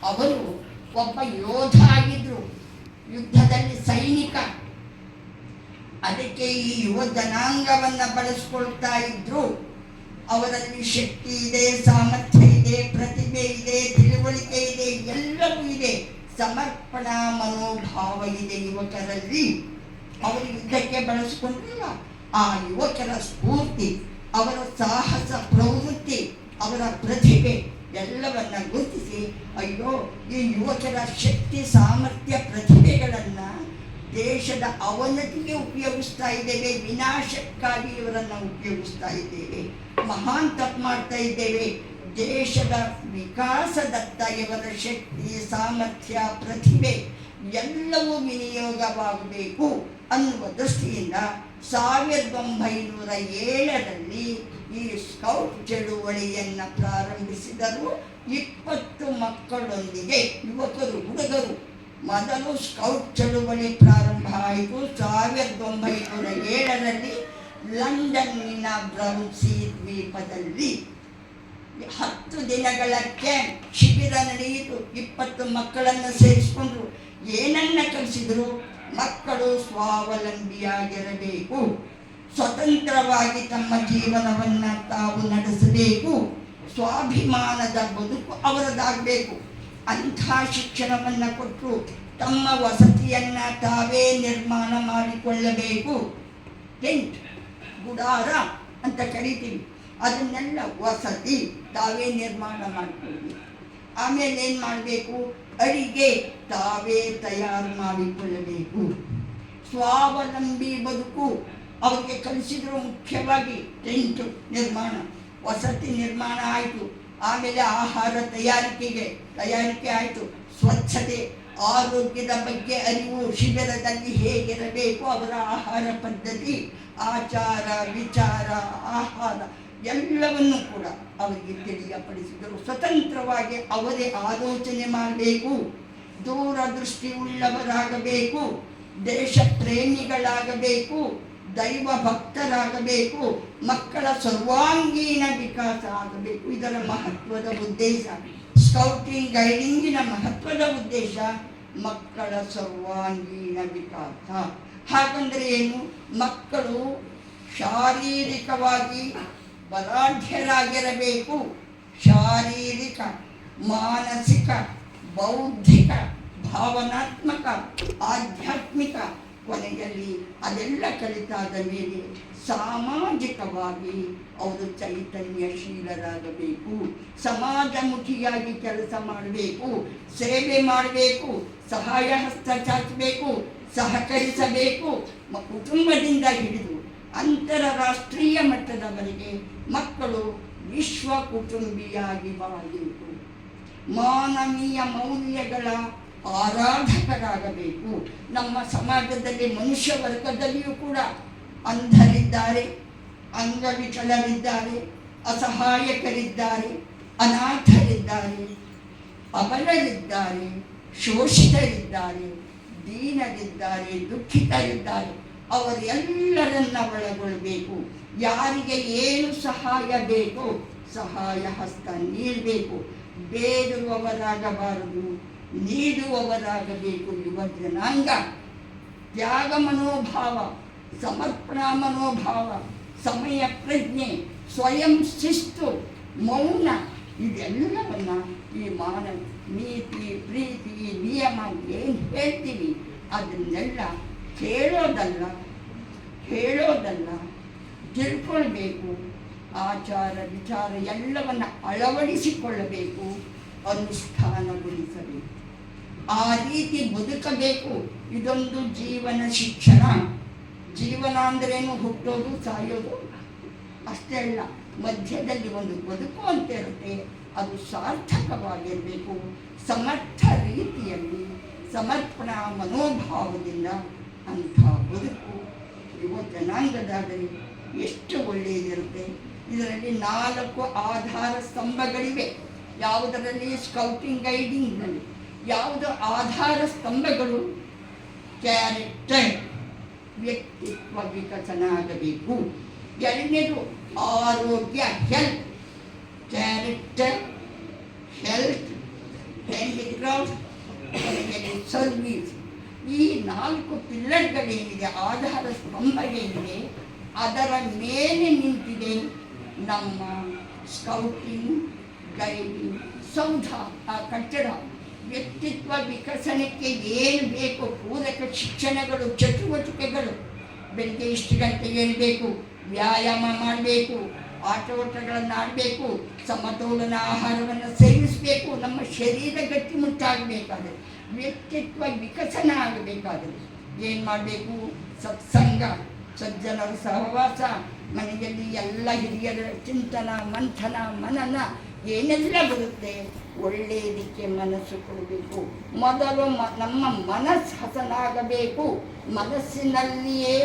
ಅವರು ಒಬ್ಬ ಯೋಧ ಆಗಿದ್ರು, ಯುದ್ಧದಲ್ಲಿ ಸೈನಿಕ. ಅದಕ್ಕೆ ಈ ಯುವ ಜನಾಂಗವನ್ನು ಬಳಸ್ಕೊಳ್ತಾ ಇದ್ರು. ಅವರಲ್ಲಿ ಶಕ್ತಿ ಇದೆ, ಸಾಮರ್ಥ್ಯ ಇದೆ, ಪ್ರತಿಭೆ ಇದೆ, ತಿಳುವಳಿಕೆ ಇದೆ, ಎಲ್ಲವೂ ಇದೆ. ಸಮರ್ಪಣಾ ಮನೋಭಾವ ಇದೆ ಯುವಕರಲ್ಲಿ. ಅವರು ಯುದ್ಧಕ್ಕೆ ಬಳಸಿಕೊಂಡ್ರಲ್ಲ, ಆ ಯುವಕರ ಸ್ಫೂರ್ತಿ, ಅವರ ಸಾಹಸ ಪ್ರವೃತ್ತಿ, ಅವರ ಪ್ರತಿಭೆ ಎಲ್ಲವನ್ನ ಗುರುತಿಸಿ, ಅಯ್ಯೋ ಈ ಯುವಕರ ಶಕ್ತಿ, ಸಾಮರ್ಥ್ಯ, ಪ್ರತಿಭೆಗಳನ್ನು ದೇಶದ ಅವನತಿಗೆ ಉಪಯೋಗಿಸ್ತಾ ಇದ್ದೇವೆ, ವಿನಾಶಕ್ಕಾಗಿ ಇವರನ್ನು ಉಪಯೋಗಿಸ್ತಾ ಇದ್ದೇವೆ, ಮಹಾನ್ ತಪ್ಪು ಮಾಡ್ತಾ ಇದ್ದೇವೆ. ದೇಶದ ವಿಕಾಸದತ್ತ ಇವರ ಶಕ್ತಿ, ಸಾಮರ್ಥ್ಯ, ಪ್ರತಿಭೆ ಎಲ್ಲವೂ ವಿನಿಯೋಗವಾಗಬೇಕು ಅನ್ನುವ ದೃಷ್ಟಿಯಿಂದ 1907ರಲ್ಲಿ ಈ ಸ್ಕೌಟ್ ಚಳುವಳಿಯನ್ನು ಪ್ರಾರಂಭಿಸಿದರು. 20 ಮಕ್ಕಳೊಂದಿಗೆ, ಯುವಕರು, ಹುಡುಗರು. ಮೊದಲು ಸ್ಕೌಟ್ ಚಳುವಳಿ ಪ್ರಾರಂಭ ಆಯಿತು 1907ರಲ್ಲಿ ಲಂಡನ್ನಿನ ಬ್ರೌನ್ಸಿ ದ್ವೀಪದಲ್ಲಿ. 10 ದಿನಗಳ ಕ್ಯಾಂಪ್ ಶಿಬಿರ ನಡೆಯಿತು. 20 ಮಕ್ಕಳನ್ನು ಸೇರಿಸಿಕೊಂಡ್ರು. ಏನನ್ನ ಕಲಿಸಿದ್ರು? ಮಕ್ಕಳು ಸ್ವಾವಲಂಬಿಯಾಗಿರಬೇಕು, ಸ್ವತಂತ್ರವಾಗಿ ತಮ್ಮ ಜೀವನವನ್ನು ತಾವು ನಡೆಸಬೇಕು, ಸ್ವಾಭಿಮಾನದ ಬದುಕು ಅವರದಾಗಬೇಕು. ಅಂಥ ಶಿಕ್ಷಣವನ್ನು ಕೊಟ್ಟು ತಮ್ಮ ವಸತಿಯನ್ನು ತಾವೇ ನಿರ್ಮಾಣ ಮಾಡಿಕೊಳ್ಳಬೇಕು. ಟೆಂಟ್, ಗುಡಾರ ಅಂತ ಕರಿತೀವಿ, ಅದನ್ನೆಲ್ಲ ವಸತಿ ತಾವೇ ನಿರ್ಮಾಣ ಮಾಡಿಕೊಳ್ಳಬೇಕು. ಆಮೇಲೆ ಏನು ಮಾಡಬೇಕು? ಅಡಿಗೆ ತಾವೇ ತಯಾರು ಮಾಡಿಕೊಳ್ಳಬೇಕು. ಸ್ವಾವಲಂಬಿ ಬದುಕು ಅವರಿಗೆ ಕಲಿಸಿದ್ರು. ಮುಖ್ಯವಾಗಿ ಟೆಂಟ್ ನಿರ್ಮಾಣ, ವಸತಿ ನಿರ್ಮಾಣ ಆಯಿತು. ಆಮೇಲೆ ಆಹಾರ ತಯಾರಿಕೆ ಆಯಿತು. ಸ್ವಚ್ಛತೆ, ಆರೋಗ್ಯದ ಬಗ್ಗೆ ಅರಿವು, ಶಿಬಿರದಲ್ಲಿ ಹೇಗಿರಬೇಕು, ಅವರ ಆಹಾರ ಪದ್ಧತಿ, ಆಚಾರ ವಿಚಾರ, ಆಹಾರ ಎಲ್ಲವನ್ನೂ ಕೂಡ ಅವರಿಗೆ ತಿಳಿಯಪಡಿಸಿದರು. ಸ್ವತಂತ್ರವಾಗಿ ಅವರೇ ಆಲೋಚನೆ ಮಾಡಬೇಕು, ದೂರದೃಷ್ಟಿ ಉಳ್ಳವರಾಗಬೇಕು, ದೇಶ ಪ್ರೇಮಿಗಳಾಗಬೇಕು, ದೈವ ಭಕ್ತರಾಗಬೇಕು, ಮಕ್ಕಳ ಸರ್ವಾಂಗೀಣ ವಿಕಾಸ ಆಗಬೇಕು. ಇದರ ಮಹತ್ವದ ಉದ್ದೇಶ, ಸ್ಕೌಟಿಂಗ್ ಗೈಡಿಂಗಿನ ಮಹತ್ವದ ಉದ್ದೇಶ ಮಕ್ಕಳ ಸರ್ವಾಂಗೀಣ ವಿಕಾಸ. ಹಾಗಂದ್ರೆ ಏನು? ಮಕ್ಕಳು ಶಾರೀರಿಕವಾಗಿ ಬಲಾಢ್ಯರಾಗಿರಬೇಕು. ಶಾರೀರಿಕ, ಮಾನಸಿಕ, ಬೌದ್ಧಿಕ, ಭಾವನಾತ್ಮಕ, ಆಧ್ಯಾತ್ಮಿಕ, ಕೊನೆಯಲ್ಲಿ ಅದೆಲ್ಲ ಕಲಿತಾದ ಮೇಲೆ ಸಾಮಾಜಿಕವಾಗಿ ಅವರು ಚೈತನ್ಯಶೀಲರಾಗಬೇಕು, ಸಮಾಜಮುಖಿಯಾಗಿ ಕೆಲಸ ಮಾಡಬೇಕು, ಸೇವೆ ಮಾಡಬೇಕು, ಸಹಾಯ ಹಸ್ತ ಚಾಚಬೇಕು, ಸಹಕರಿಸಬೇಕು. ಕುಟುಂಬದಿಂದ ಹಿಡಿದು ಅಂತರರಾಷ್ಟ್ರೀಯ ಮಟ್ಟದವರೆಗೆ ಮಕ್ಕಳು ವಿಶ್ವ ಕುಟುಂಬಿಯಾಗಿ ಬಾಳಬೇಕು. ಮಾನವೀಯ ಮೌಲ್ಯಗಳ ಆರಾಧಕರಾಗಬೇಕು. ನಮ್ಮ ಸಮಾಜದಲ್ಲಿ ಮನುಷ್ಯ ವರ್ಗದಲ್ಲಿಯೂ ಕೂಡ ಅಂಧರಿದ್ದಾರೆ, ಅಂಗವಿಕಲರಿದ್ದಾರೆ, ಅಸಹಾಯಕರಿದ್ದಾರೆ, ಅನಾಥರಿದ್ದಾರೆ, ಅಬಲರಿದ್ದಾರೆ, ಶೋಷಿತರಿದ್ದಾರೆ, ದೀನರಿದ್ದಾರೆ, ದುಃಖಿತರಿದ್ದಾರೆ. ಅವರೆಲ್ಲರನ್ನ ಒಳಗೊಳ್ಳಬೇಕು. ಯಾರಿಗೆ ಏನು ಸಹಾಯ ಬೇಕು ಸಹಾಯ ಹಸ್ತ ನೀಡಬೇಕು. ಬೇಡುವವರಾಗಬಾರದು, ನೀಡುವವರಾಗಬೇಕು. ಯುವ ಜನಾಂಗ ತ್ಯಾಗ ಮನೋಭಾವ, ಸಮರ್ಪಣಾ ಮನೋಭಾವ, ಸಮಯ ಪ್ರಜ್ಞೆ, ಸ್ವಯಂ ಶಿಸ್ತು, ಮೌನ, ಇದೆಲ್ಲವನ್ನ ಈ ಮಾನವ ನೀತಿ, ಪ್ರೀತಿ, ನಿಯಮ ಏನು ಹೇಳ್ತೀವಿ ಅದನ್ನೆಲ್ಲ ಹೇಳೋದಲ್ಲ ತಿಳ್ಕೊಳ್ಬೇಕು. ಆಚಾರ ವಿಚಾರ ಎಲ್ಲವನ್ನು ಅಳವಡಿಸಿಕೊಳ್ಳಬೇಕು, ಅನುಷ್ಠಾನಗೊಳಿಸಬೇಕು, ಆ ರೀತಿ ಬದುಕಬೇಕು. ಇದೊಂದು ಜೀವನ ಶಿಕ್ಷಣ. ಜೀವನ ಅಂದ್ರೇನು? ಹುಟ್ಟೋದು, ಸಾಯೋದು ಅಷ್ಟೇ ಅಲ್ಲ, ಮಧ್ಯದಲ್ಲಿ ಒಂದು ಬದುಕು ಅಂತ ಇರುತ್ತೆ. ಅದು ಸಾರ್ಥಕವಾಗಿರಬೇಕು. ಸಮರ್ಥ ರೀತಿಯಲ್ಲಿ ಸಮರ್ಪಣಾ ಮನೋಭಾವದಿಂದ ಅಂಥ ಬದುಕು ಯುವ ಜನಾಂಗದಾದರೆ ಎಷ್ಟು ಒಳ್ಳೆಯದಿರುತ್ತೆ. ಇದರಲ್ಲಿ 4 ಆಧಾರ ಸ್ತಂಭಗಳಿವೆ. ಯಾವುದರಲ್ಲಿ? ಸ್ಕೌಟಿಂಗ್ ಗೈಡಿಂಗ್ನಲ್ಲಿ. ಯಾವುದು ಆಧಾರ ಸ್ತಂಭಗಳು? ಕ್ಯಾರೆಕ್ಟರ್, ವ್ಯಕ್ತಿತ್ವ ವಿಕಸನ ಆಗಬೇಕು. ಎರಡನೇದು ಆರೋಗ್ಯ, ಹೆಲ್ತ್. ಕ್ಯಾರೆಕ್ಟರ್, ಹೆಲ್ತ್, ಹೆಂಗಿದ್ರು ಟ್ರಸ್ಟ್, ಕೊನೆಯಲ್ಲಿ ಸರ್ವೀಸ್. ಈ 4 ಪಿಲ್ಲರ್ಗಳೇನಿದೆ, ಆಧಾರ ಸ್ತಂಭ ಏನಿದೆ, ಅದರ ಮೇಲೆ ನಿಂತಿದೆ ನಮ್ಮ ಸ್ಕೌಟಿಂಗ್ ಗೈಡಿಂಗ್ ಸೌಧ, ಆ ಕಟ್ಟಡ. ವ್ಯಕ್ತಿತ್ವ ವಿಕಸನಕ್ಕೆ ಏನು ಬೇಕು, ಪೂರಕ ಶಿಕ್ಷಣಗಳು, ಚಟುವಟಿಕೆಗಳು. ಬೆಳಗ್ಗೆ ಇಷ್ಟು ಗಂಟೆಗೆ ಏಳಬೇಕು, ವ್ಯಾಯಾಮ ಮಾಡಬೇಕು, ಆಟೋಟಗಳನ್ನು ಆಡಬೇಕು, ಸಮತೋಲನ ಆಹಾರವನ್ನು ಸೇವಿಸಬೇಕು. ನಮ್ಮ ಶರೀರ ಗಟ್ಟಿಮುಟ್ಟಾಗಬೇಕಾದ್ರೆ, ವ್ಯಕ್ತಿತ್ವ ವಿಕಸನ ಆಗಬೇಕಾದರೆ ಏನು ಮಾಡಬೇಕು? ಸತ್ಸಂಗ, ಸಜ್ಜನರ ಸಹವಾಸ, ಮನೆಯಲ್ಲಿ ಎಲ್ಲ ಹಿರಿಯರ ಚಿಂತನ, ಮಂಥನ, ಮನನ ಏನೆಲ್ಲ ಬರುತ್ತೆ, ಒಳ್ಳೆಯದಕ್ಕೆ ಮನಸ್ಸು ಕೊಡಬೇಕು. ಮೊದಲು ನಮ್ಮ ಮನಸ್ಸು ಹಸನಾಗಬೇಕು. ಮನಸ್ಸಿನಲ್ಲಿಯೇ